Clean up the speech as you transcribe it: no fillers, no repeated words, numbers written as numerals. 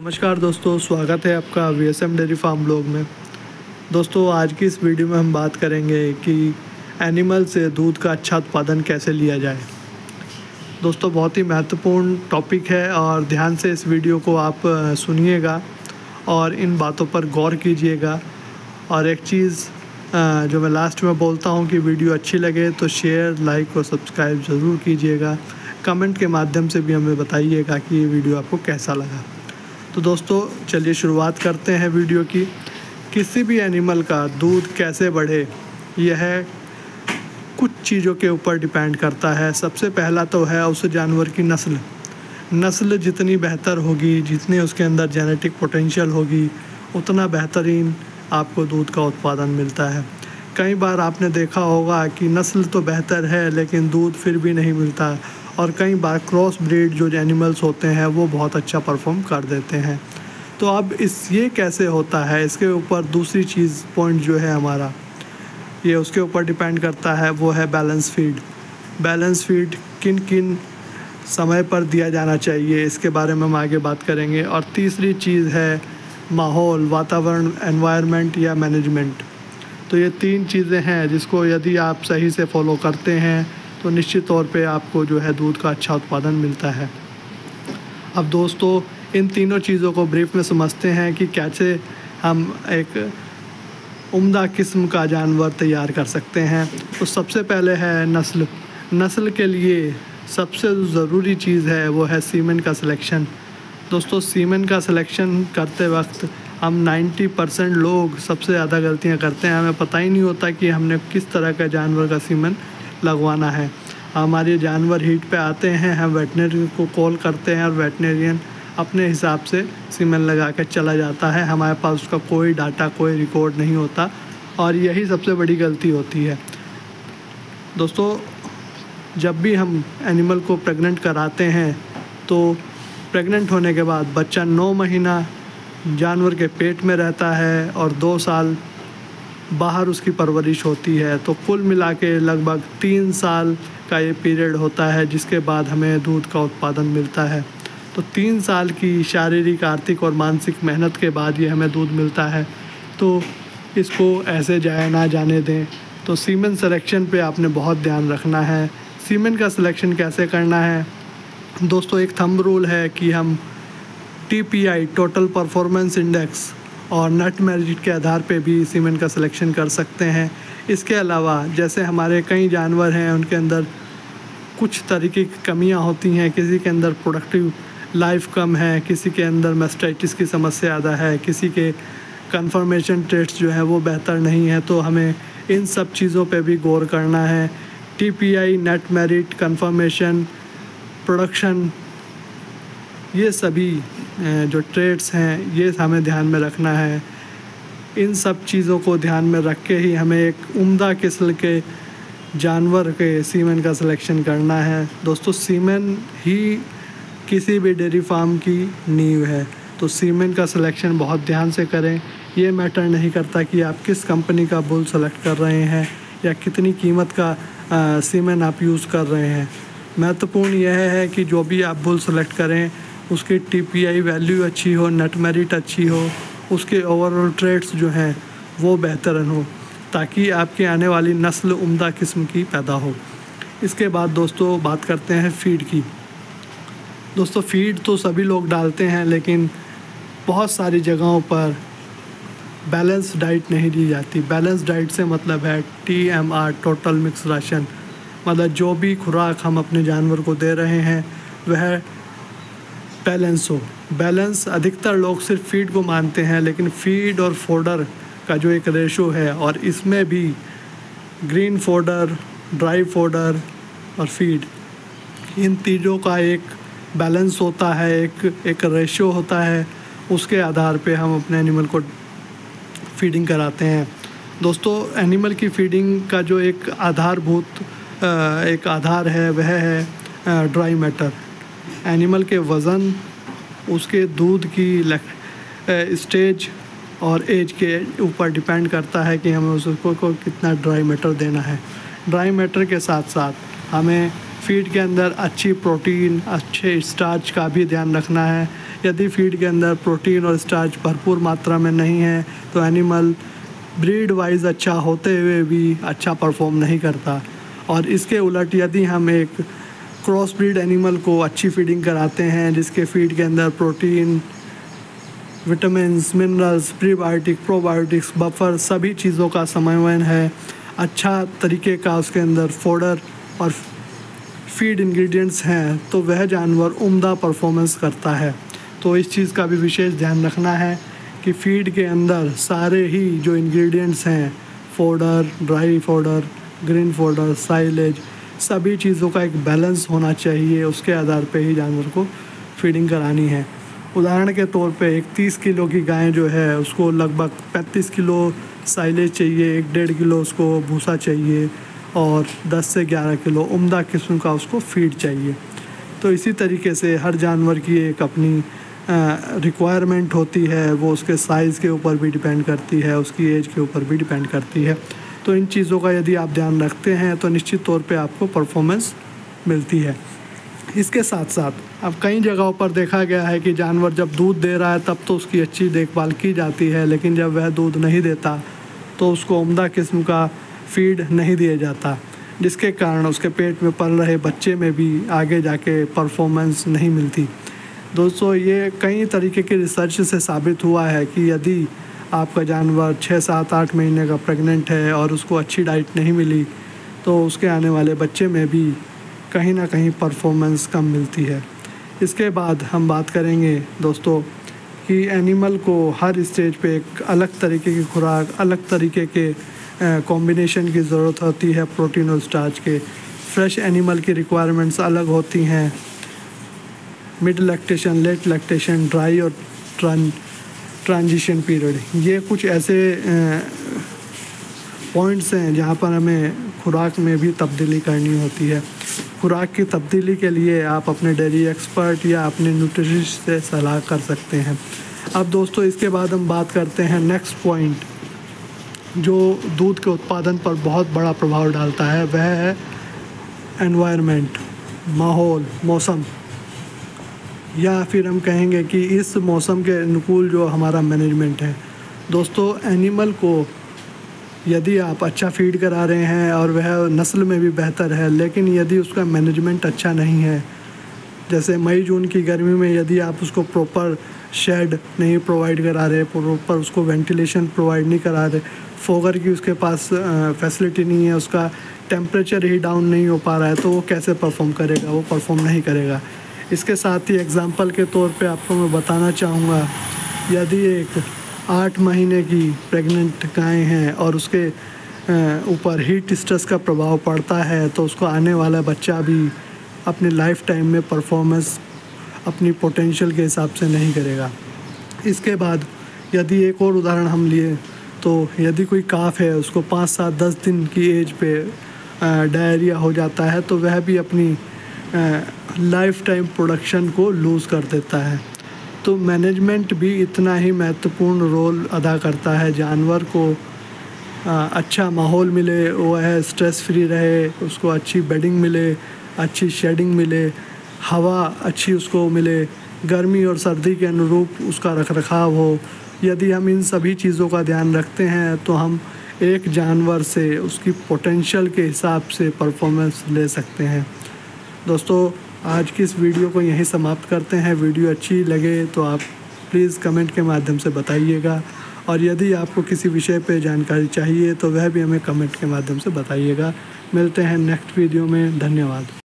नमस्कार दोस्तों, स्वागत है आपका वीएसएम डेयरी फार्म ब्लॉग में। दोस्तों, आज की इस वीडियो में हम बात करेंगे कि एनिमल से दूध का अच्छा उत्पादन कैसे लिया जाए। दोस्तों, बहुत ही महत्वपूर्ण टॉपिक है और ध्यान से इस वीडियो को आप सुनिएगा और इन बातों पर गौर कीजिएगा। और एक चीज़ जो मैं लास्ट में बोलता हूँ कि वीडियो अच्छी लगे तो शेयर, लाइक और सब्सक्राइब ज़रूर कीजिएगा। कमेंट के माध्यम से भी हमें बताइएगा कि ये वीडियो आपको कैसा लगा। तो दोस्तों, चलिए शुरुआत करते हैं वीडियो की। किसी भी एनिमल का दूध कैसे बढ़े, यह कुछ चीज़ों के ऊपर डिपेंड करता है। सबसे पहला तो है उस जानवर की नस्ल जितनी बेहतर होगी, जितनी उसके अंदर जेनेटिक पोटेंशियल होगी, उतना बेहतरीन आपको दूध का उत्पादन मिलता है। कई बार आपने देखा होगा कि नस्ल तो बेहतर है लेकिन दूध फिर भी नहीं मिलता, और कई बार क्रॉस ब्रीड जो एनिमल्स होते हैं वो बहुत अच्छा परफॉर्म कर देते हैं। तो अब ये कैसे होता है, इसके ऊपर दूसरी चीज़ पॉइंट जो है हमारा, ये उसके ऊपर डिपेंड करता है, वो है बैलेंस फीड किन किन समय पर दिया जाना चाहिए, इसके बारे में हम आगे बात करेंगे। और तीसरी चीज़ है माहौल, वातावरण, एनवायरनमेंट या मैनेजमेंट। तो ये तीन चीज़ें हैं जिसको यदि आप सही से फॉलो करते हैं तो निश्चित तौर पे आपको जो है दूध का अच्छा उत्पादन मिलता है। अब दोस्तों, इन तीनों चीज़ों को ब्रीफ में समझते हैं कि कैसे हम एक उम्दा किस्म का जानवर तैयार कर सकते हैं। तो सबसे पहले है नस्ल के लिए सबसे ज़रूरी चीज़ है वो है सीमेन का सिलेक्शन। दोस्तों, सीमेन का सिलेक्शन करते वक्त हम 90% लोग सबसे ज़्यादा गलतियां करते हैं। हमें पता ही नहीं होता कि हमने किस तरह का जानवर का सीमेन लगवाना है। हमारे जानवर हीट पे आते हैं, हम वेटनरी को कॉल करते हैं और वेटनरियन अपने हिसाब से सीमेन लगा के चला जाता है। हमारे पास उसका कोई डाटा, कोई रिकॉर्ड नहीं होता, और यही सबसे बड़ी गलती होती है। दोस्तों, जब भी हम एनिमल को प्रेग्नेंट कराते हैं तो प्रेग्नेंट होने के बाद बच्चा 9 महीना जानवर के पेट में रहता है और 2 साल बाहर उसकी परवरिश होती है। तो कुल मिला के लगभग 3 साल का ये पीरियड होता है जिसके बाद हमें दूध का उत्पादन मिलता है। तो 3 साल की शारीरिक, आर्थिक और मानसिक मेहनत के बाद ये हमें दूध मिलता है। तो इसको ऐसे जाया ना जाने दें। तो सीमेन सिलेक्शन पे आपने बहुत ध्यान रखना है। सीमेन का सिलेक्शन कैसे करना है दोस्तों, एक थंब रूल है कि हम TPI, टोटल परफॉर्मेंस इंडेक्स, और नट मेरिट के आधार पे भी सीमेन का सिलेक्शन कर सकते हैं। इसके अलावा जैसे हमारे कई जानवर हैं, उनके अंदर कुछ तरीके की कमियां होती हैं। किसी के अंदर प्रोडक्टिव लाइफ कम है, किसी के अंदर मैस्टाइटिस की समस्या ज़्यादा है, किसी के कन्फर्मेशन टेस्ट जो है वो बेहतर नहीं है। तो हमें इन सब चीज़ों पे भी गौर करना है। TPI, net merit, confirmation, production, ये सभी जो ट्रेड्स हैं ये हमें ध्यान में रखना है। इन सब चीज़ों को ध्यान में रख के ही हमें एक उम्दा किस्म के जानवर के सीमेन का सिलेक्शन करना है। दोस्तों, सीमेन ही किसी भी डेयरी फार्म की नींव है। तो सीमेन का सिलेक्शन बहुत ध्यान से करें। ये मैटर नहीं करता कि आप किस कंपनी का बुल सेलेक्ट कर रहे हैं या कितनी कीमत का सीमेन आप यूज़ कर रहे हैं। महत्वपूर्ण यह है कि जो भी आप बुल सेलेक्ट करें उसकी TPI वैल्यू अच्छी हो, नेट मेरिट अच्छी हो, उसके ओवरऑल ट्रेड्स जो हैं वो बेहतर हो, ताकि आपकी आने वाली नस्ल उम्दा किस्म की पैदा हो। इसके बाद दोस्तों बात करते हैं फीड की। दोस्तों, फीड तो सभी लोग डालते हैं लेकिन बहुत सारी जगहों पर बैलेंस डाइट नहीं दी जाती। बैलेंस डाइट से मतलब है TMR, टोटल मिक्स राशन। मतलब जो भी खुराक हम अपने जानवर को दे रहे हैं वह बैलेंस हो। बैलेंस अधिकतर लोग सिर्फ फीड को मानते हैं, लेकिन फीड और फोडर का जो एक रेशो है, और इसमें भी ग्रीन फोडर, ड्राई फोडर और फीड, इन तीनों का एक बैलेंस होता है, एक रेशो होता है। उसके आधार पे हम अपने एनिमल को फीडिंग कराते हैं। दोस्तों, एनिमल की फीडिंग का जो एक आधार है वह है ड्राई मैटर। एनिमल के वज़न, उसके दूध की स्टेज और एज के ऊपर डिपेंड करता है कि हमें उसको कितना ड्राई मैटर देना है। ड्राई मैटर के साथ साथ हमें फीड के अंदर अच्छी प्रोटीन, अच्छे स्टार्च का भी ध्यान रखना है। यदि फीड के अंदर प्रोटीन और स्टार्च भरपूर मात्रा में नहीं है तो एनिमल ब्रीड वाइज अच्छा होते हुए भी अच्छा परफॉर्म नहीं करता। और इसके उलट यदि हम एक क्रॉस ब्रीड एनिमल को अच्छी फीडिंग कराते हैं, जिसके फीड के अंदर protein, vitamins, minerals, prebiotic, probiotics, buffer सभी चीज़ों का समन्वय है, अच्छा तरीके का उसके अंदर फोडर और फीड इंग्रेडिएंट्स हैं, तो वह जानवर उम्दा परफॉर्मेंस करता है। तो इस चीज़ का भी विशेष ध्यान रखना है कि फीड के अंदर सारे ही जो इंग्रेडिएंट्स हैं, fodder, dry fodder, green fodder, silage, सभी चीज़ों का एक बैलेंस होना चाहिए। उसके आधार पे ही जानवर को फीडिंग करानी है। उदाहरण के तौर पे एक 30 किलो की गाय जो है उसको लगभग 35 किलो साइलेज चाहिए, 1-1.5 किलो उसको भूसा चाहिए और 10 से 11 किलो उम्दा किस्म का उसको फीड चाहिए। तो इसी तरीके से हर जानवर की एक अपनी रिक्वायरमेंट होती है, वो उसके साइज़ के ऊपर भी डिपेंड करती है, उसकी एज के ऊपर भी डिपेंड करती है। तो इन चीज़ों का यदि आप ध्यान रखते हैं तो निश्चित तौर पे आपको परफॉर्मेंस मिलती है। इसके साथ साथ अब कई जगहों पर देखा गया है कि जानवर जब दूध दे रहा है तब तो उसकी अच्छी देखभाल की जाती है, लेकिन जब वह दूध नहीं देता तो उसको उम्दा किस्म का फीड नहीं दिया जाता, जिसके कारण उसके पेट में पल रहे बच्चे में भी आगे जाके परफॉर्मेंस नहीं मिलती। दोस्तों, ये कई तरीके की रिसर्च से साबित हुआ है कि यदि आपका जानवर 6, 7, 8 महीने का प्रेग्नेंट है और उसको अच्छी डाइट नहीं मिली तो उसके आने वाले बच्चे में भी कहीं ना कहीं परफॉर्मेंस कम मिलती है। इसके बाद हम बात करेंगे दोस्तों कि एनिमल को हर स्टेज पे एक अलग तरीके की खुराक, अलग तरीके के कॉम्बिनेशन की ज़रूरत होती है प्रोटीन और स्टार्च के। फ्रेश एनिमल की रिक्वायरमेंट्स अलग होती हैं, mid lactation, late lactation, dry और ट्रांजिशन पीरियड, ये कुछ ऐसे पॉइंट्स हैं जहाँ पर हमें खुराक में भी तब्दीली करनी होती है। खुराक की तब्दीली के लिए आप अपने डेयरी एक्सपर्ट या अपने न्यूट्रिशनिस्ट से सलाह कर सकते हैं। अब दोस्तों, इसके बाद हम बात करते हैं नेक्स्ट पॉइंट जो दूध के उत्पादन पर बहुत बड़ा प्रभाव डालता है, वह है एनवायरनमेंट, माहौल, मौसम, या फिर हम कहेंगे कि इस मौसम के अनुकूल जो हमारा मैनेजमेंट है। दोस्तों, एनिमल को यदि आप अच्छा फीड करा रहे हैं और वह नस्ल में भी बेहतर है, लेकिन यदि उसका मैनेजमेंट अच्छा नहीं है, जैसे मई जून की गर्मी में यदि आप उसको प्रॉपर शेड नहीं प्रोवाइड करा रहे, प्रॉपर उसको वेंटिलेशन प्रोवाइड नहीं करा रहे, फोगर की उसके पास फैसिलिटी नहीं है, उसका टेम्परेचर ही डाउन नहीं हो पा रहा है, तो वो कैसे परफॉर्म करेगा? वो परफॉर्म नहीं करेगा। इसके साथ ही एग्ज़ाम्पल के तौर पे आपको मैं बताना चाहूँगा, यदि एक 8 महीने की प्रेग्नेंट गाय हैं और उसके ऊपर हीट स्ट्रेस का प्रभाव पड़ता है, तो उसको आने वाला बच्चा भी अपनी लाइफ टाइम में परफॉर्मेंस अपनी पोटेंशियल के हिसाब से नहीं करेगा। इसके बाद यदि एक और उदाहरण हम लिए तो यदि कोई काफ है, उसको 5, 7, 10 दिन की एज पे डायरिया हो जाता है, तो वह भी अपनी लाइफ टाइम प्रोडक्शन को लूज़ कर देता है। तो मैनेजमेंट भी इतना ही महत्वपूर्ण रोल अदा करता है। जानवर को अच्छा माहौल मिले, वह स्ट्रेस फ्री रहे, उसको अच्छी बेडिंग मिले, अच्छी शेडिंग मिले, हवा अच्छी उसको मिले, गर्मी और सर्दी के अनुरूप उसका रखरखाव हो। यदि हम इन सभी चीज़ों का ध्यान रखते हैं तो हम एक जानवर से उसकी पोटेंशियल के हिसाब से परफॉर्मेंस ले सकते हैं। दोस्तों, आज की इस वीडियो को यहीं समाप्त करते हैं। वीडियो अच्छी लगे तो आप प्लीज़ कमेंट के माध्यम से बताइएगा, और यदि आपको किसी विषय पे जानकारी चाहिए तो वह भी हमें कमेंट के माध्यम से बताइएगा। मिलते हैं नेक्स्ट वीडियो में। धन्यवाद।